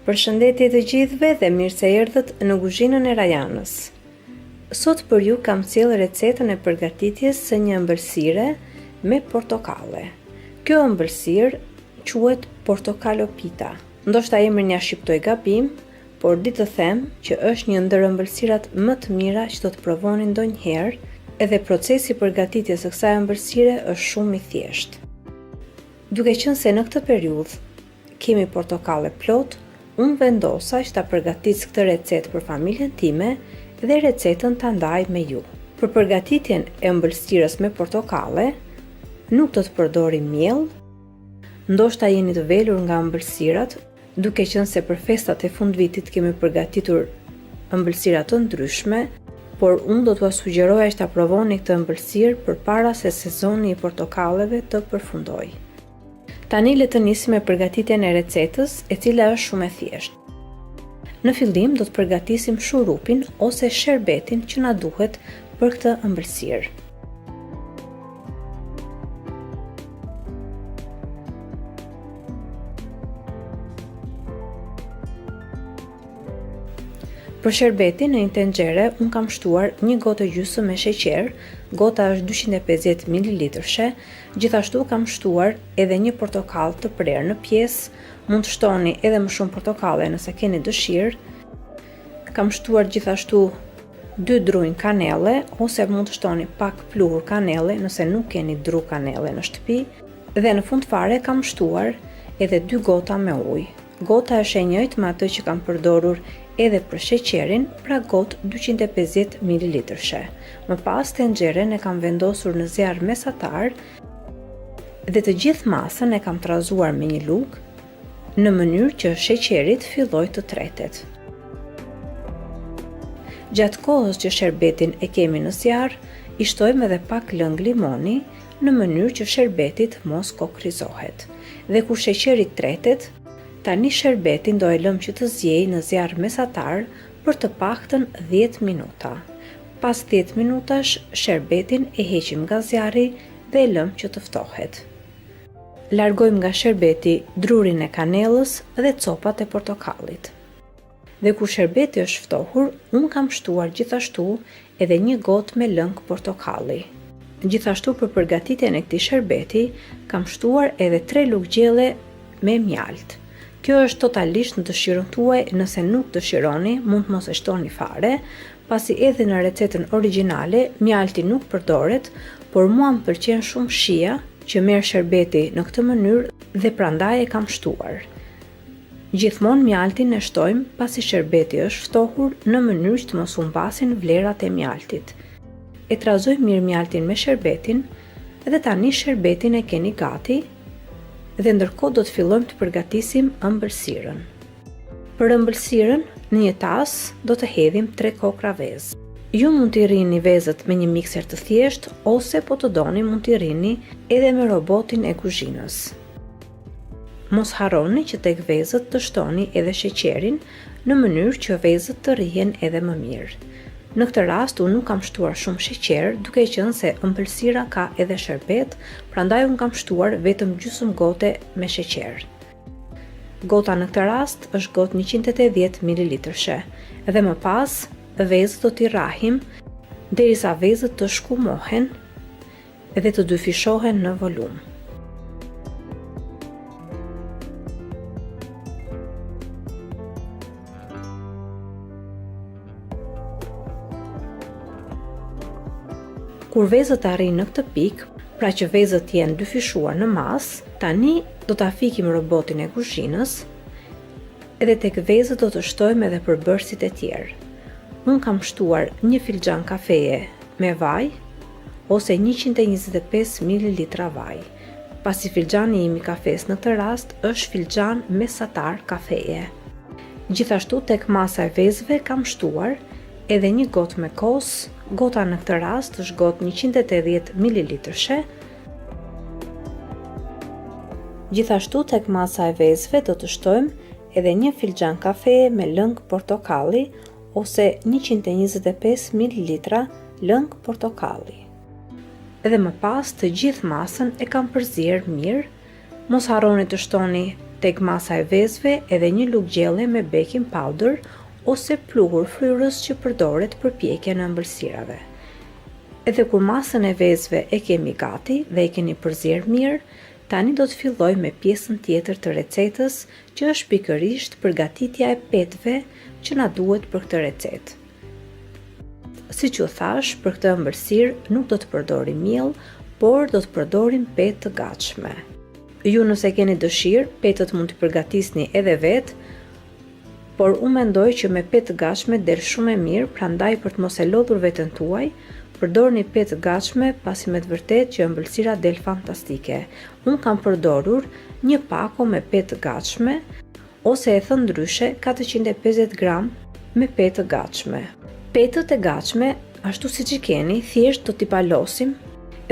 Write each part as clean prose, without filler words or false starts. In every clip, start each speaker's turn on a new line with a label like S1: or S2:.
S1: Përshëndetje të gjithëve dhe mirë se erdhët në kuzhinën e Rajanës. Sot për ju kam sjellë recetën e përgatitjes së një ëmbëlsire me portokalle. Kjo ëmbëlsirë quhet portokalo pita. Ndoshta emrin ja shqiptoj gabim, por di të them që është një ndër ëmbëlsirat më të mira që do të provoni ndonjëherë, edhe procesi i përgatitjes së kësaj ëmbëlsire është shumë i thjeshtë. Duke qenë se në këtë periudhë kemi portokalle plot, unë vendosa që ta përgatis këtë recetë për familjen time dhe recetën ta ndaj me ju. Për përgatitjen e ëmbëlsirës me portokalle, nuk do të përdori miell, ndoshta jeni të velur nga ëmbëlsirat, duke qenë se për festat e fundvitit kemi përgatitur ëmbëlsira të ndryshme, por unë do t'ua sugjeroja që ta provoni këtë ëmbëlsirë përpara se sezoni i portokalleve të përfundojë. Tani le të nisim me përgatitjen e recetës, e cila është shumë e thjeshtë. Në fillim do të përgatisim shurupin ose sherbetin që na duhet për këtë ëmbëlsirë. Për sherbetin në një tenxhere unë kam shtuar 1 gotë e gjysmë me sheqer, gota është 250 ml, gjithashtu kam shtuar edhe 1 portokallë të prerë në pjesë, mund të shtoni edhe më shumë portokalle nëse keni dëshirë. Kam shtuar gjithashtu 2 drunj kanelle, ose mund të shtoni pak pluhur kanelle nëse nuk keni dru kanelle në shtëpi, dhe në fund fare kam shtuar edhe 2 gota me ujë. Gota është e njëjtë me atë që kam përdorur edhe për sheqerin, pra gotë 250 ml. Më pas tenxheren e kam vendosur në zjarr mesatar dhe të gjithë masën e kam trazuar me një lugë në mënyrë që sheqeri të fillojë të tretet. Gjatë kohës që sherbetin e kemi në zjarr, i shtojmë edhe pak lëng limoni në mënyrë që sherbeti të mos kokrizohet. Dhe kur sheqeri tretet, tani sherbetin do e lëm që të zjejë në zjarr mesatar për të paktën 10 minuta. Pas 10 minutash, sherbetin e heqim nga zjarri dhe e lëm që të ftohet. Largojmë nga sherbeti drurin e kanellës dhe copat e portokallit. Dhe kur sherbeti është ftohur, unë kam shtuar gjithashtu edhe 1 gotë me lëng portokalli. Gjithashtu për përgatitjen e këtij sherbeti, kam shtuar edhe 3 lugë gjelle me mjalt. Kjo është totalisht në dëshirën tuaj, nëse nuk dëshironi, mund mos e shtoni fare, pasi edhe në recetën origjinale mjalti nuk përdoret, por mua më pëlqen shumë shija që merr sherbeti në këtë mënyrë dhe prandaj e kam shtuar. Gjithmonë mjaltin e shtojmë pasi sherbeti është ftohur në mënyrë që të mos humbasin vlerat e mjaltit. E trazoj mirë mjaltin me sherbetin dhe tani sherbetin e keni gati, dhe ndërkohë do të fillojmë të përgatisim ëmbëlsirën. Për ëmbëlsirën, në një tas do të hedhim 3 kokra vezë. Ju mund t'i rrini vezët me një mikser të thjeshtë, ose po të doni mund t'i rrini edhe me robotin e kuzhinës. Mos harroni që tek vezët të shtoni edhe sheqerin në mënyrë që vezët të rrihen edhe më mirë. Në këtë rast unë nuk kam shtuar shumë sheqer, duke qenë se ëmbëlsira ka edhe sherbet, prandaj unë kam shtuar vetëm gjysmë gote me sheqer. Gota në këtë rast është gotë 180 ml, dhe më pas vezët do t'i rrahim derisa vezët të shkumohen dhe të dyfishohen në volum. Kur vezët arrin në këtë pikë, pra që vezët jenë dyfishuar në masë, tani do ta fikim robotin e kuzhinës edhe tek vezët do të shtojmë edhe përbërësit e tjerë. Unë kam shtuar 1 filxhan kafeje me vaj ose 125 ml vaj. Pasi filxhani im i kafes në këtë rast është filxhan mesatar kafeje. Gjithashtu tek masa e vezëve kam shtuar edhe 1 gotë me kos, gota në këtë rast është gotë 180 ml. Gjithashtu tek masa e vezëve do të shtojmë edhe 1 filxhan kafe me lëng portokalli ose 125 ml lëng portokalli. Edhe më pas të gjithë masën e kam përzier mirë. Mos harroni të shtoni tek masa e vezëve edhe një lugë gjelle me baking powder ose pluhur fryrës që përdoret për pjekjen e ëmbëlsirave. Edhe kur masën e vezëve e kemi gati dhe e keni përzier mirë, tani do të filloj me pjesën tjetër të recetës, që është pikërisht përgatitja e petëve që na duhet për këtë recetë. Siç u thash, për këtë ëmbëlsirë nuk do të përdorim miell, por do të përdorim petë të gatshme. Ju nëse keni dëshirë, petët mund të përgatisni edhe vetë, por unë mendoj që me petë të gatshme del shumë e mirë, prandaj për të mos e lodhur veten tuaj, përdorni petë të gatshme, pasi me të vërtetë që ëmbëlsira del fantastike. Unë kam përdorur një pako me petë të gatshme, ose e thënë ndryshe 450 gram me petë të gatshme. Petët e gatshme, ashtu siç i keni, thjesht do t'i palosim,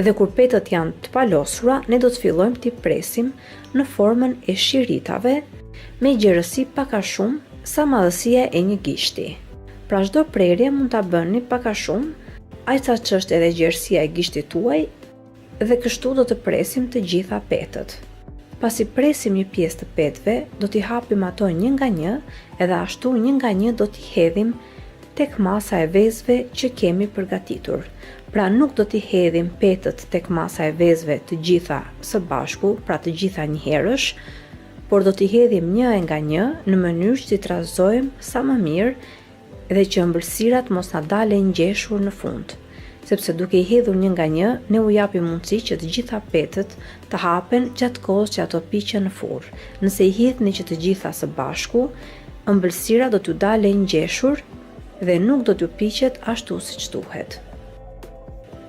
S1: edhe kur petët janë të palosura, ne do të fillojmë t'i presim në formën e shiritave me gjerësi pak a shumë sa madhësia e një gishti. Pra çdo prerje mund ta bëni pak a shumë, aq sa ç'është edhe gjerësia e gishtit tuaj, dhe kështu do të presim të gjitha petët. Pasi presim një pjesë të petëve, do t'i hapim ato një nga një, edhe ashtu një nga një do t'i hedhim tek masa e vezëve që kemi përgatitur. Pra nuk do t'i hedhim petët tek masa e vezëve të gjitha së bashku, pra të gjitha njëherësh, por do t'i hedhim një e nga një në mënyrë që t'i trazojmë sa më mirë dhe që ëmbëlsirat mos na dalen ngjeshur në fund. Sepse duke i hedhur një nga një, ne u japim mundësi që të gjitha petët të hapen gjatë kohës që ato piqen në furrë. Nëse i hidhni që të gjitha së bashku, ëmbëlsira do t'ju dalen ngjeshur dhe nuk do t'ju piqet ashtu siç duhet.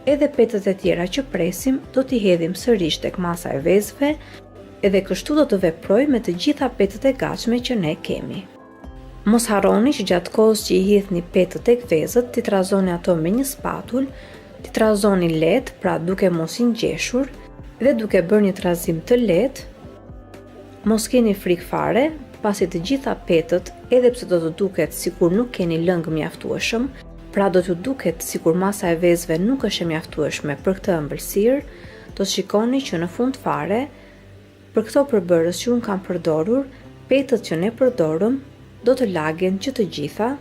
S1: Edhe petët e tjera që presim do t'i hedhim sërish tek masa e vezëve, edhe kështu do të veproj me të gjitha petët e gatshme që ne kemi. Mos harroni që gjatë kohës që i hidhni petët tek vezët, t'i trazoni ato me një spatull, t'i trazoni lehtë, pra duke mos i ngjeshur, dhe duke bërë një trazim të lehtë. Mos keni frikë fare, pasi të gjitha petët, edhe pse do të duket sikur nuk keni lëng mjaftueshëm, pra do t'ju duket sikur masa e vezëve nuk është e mjaftueshme për këtë ëmbëlsirë, do të shikoni që në fund fare, për këto përbërës që unë kam përdorur, petët që ne përdorëm do të lagen që të gjitha.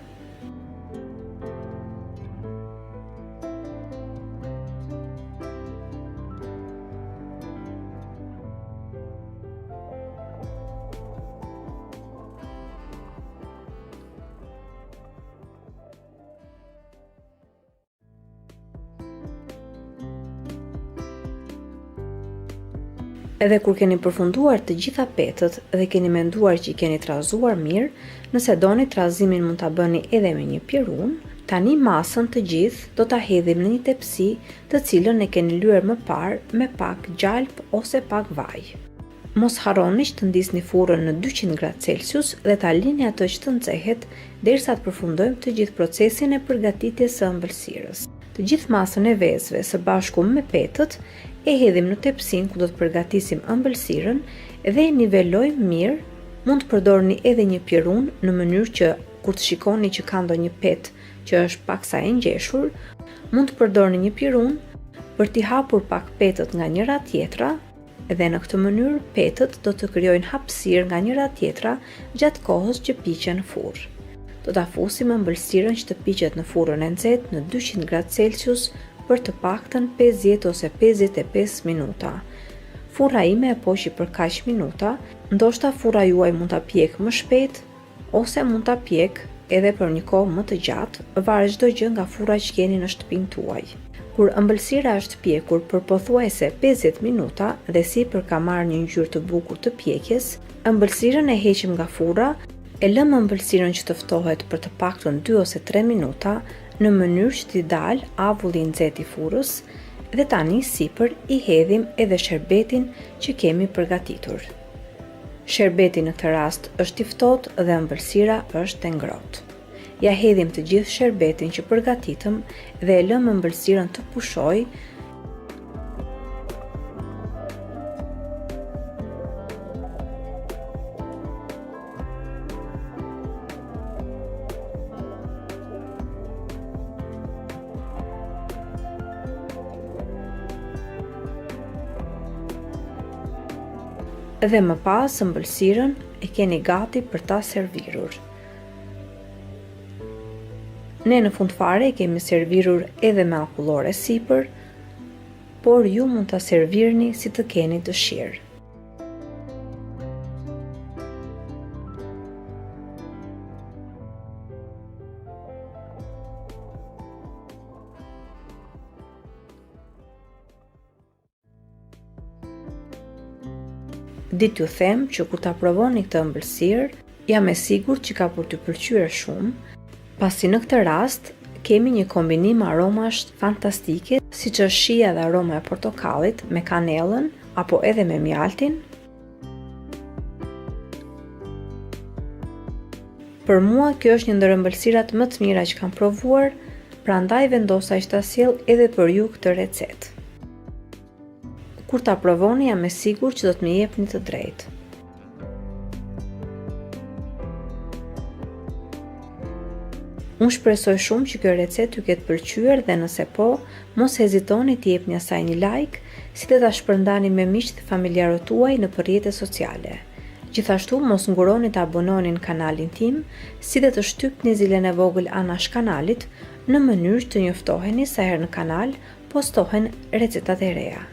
S1: Edhe kur keni përfunduar të gjitha petët dhe keni menduar që i keni trazuar mirë, nëse doni trazimin mund ta bëni edhe me një pirun, tani masën të gjithë do ta hedhim në një tepsi të cilën e keni lyer më parë me pak gjalp ose pak vaj. Mos harroni që të ndisni furrën në 200 gradë Celsius dhe ta lini atë që të nxehet derisa të përfundojmë të gjithë procesin e përgatitjes së ëmbëlsirës. Të gjithë masën e vezëve së bashku me petët e hedhim në tepsin ku do të përgatisim ëmbëlsirën dhe e nivelojmë mirë. Mund të përdorni edhe një pirun në mënyrë që kur të shikoni që ka ndonjë petë që është paksa e ngjeshur, mund të përdorni një pirun për t'i hapur pak petët nga njëra tjetra, dhe në këtë mënyrë petët do të krijojnë hapësirë nga njëra tjetra gjatë kohës që piqen në furrë. Do ta fusim ëmbëlsirën që të piqet në furrën e nxehtë në 200 gradë Celsius për të paktën 50 ose 55 minuta. Furra ime e poqi për kaq minuta, ndoshta furra juaj mund ta pjek më shpejt ose mund ta pjek edhe për një kohë më të gjatë, varet çdo gjë nga furra që keni në shtëpinë tuaj. Kur ëmbëlsira është pjekur për pothuajse 50 minuta dhe sipër ka marrë një ngjyrë të bukur të pjekjes, ëmbëlsirën e heqim nga furra, e lëmë ëmbëlsirën që të ftohet për të paktën 2 ose 3 minuta në mënyrë që t'i dalë avulli i nxehtë i furrës, dhe tani sipër i hedhim edhe sherbetin që kemi përgatitur. Sherbeti në këtë rast është i ftohtë dhe ëmbëlsira është e ngrohtë. Ja hedhim të gjithë sherbetin që përgatitëm dhe e lëmë ëmbëlsirën të pushojë. dhe më pas ëmbëlsirën e keni gati për ta servirur. Ne në fund fare e kemi servirur edhe me akullore sipër, por ju mund ta servirni si të keni dëshirë. Ditë ju them që kur ta provoni këtë ëmbëlsirë, jam e sigurt që ka për t'ju pëlqyer shumë, pasi në këtë rast kemi një kombinim aromash fantastike, siç është shija dhe aroma e portokallit me kanellën apo edhe me mjaltin. Për mua kjo është një ndër ëmbëlsirat më të mira që kam provuar, prandaj vendosa që ta sjell edhe për ju këtë recetë. Kur ta provoni jam e sigurt që do të më jepni të drejtë. Unë shpresoj shumë që kjo recetë ju ketë pëlqyer dhe nëse po, mos hezitoni t'i jepni asaj një like, si dhe ta shpërndani me miqtë dhe familjarët tuaj në rrjetet sociale. Gjithashtu mos nguroni të abononi në kanalin tim, si dhe të shtypni zilen e vogël anash kanalit në mënyrë të njoftoheni sa herë në kanal postohen recetat e reja.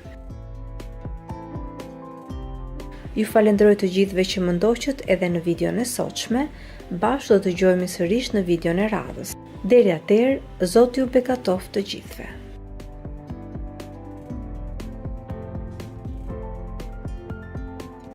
S1: Ju falenderoj të gjithëve që më ndoqët edhe në videon e sotshme, bashkë do të dëgjojmë sërish në videon e radhës. Deri atëherë, Zoti ju bekatoft të gjithëve.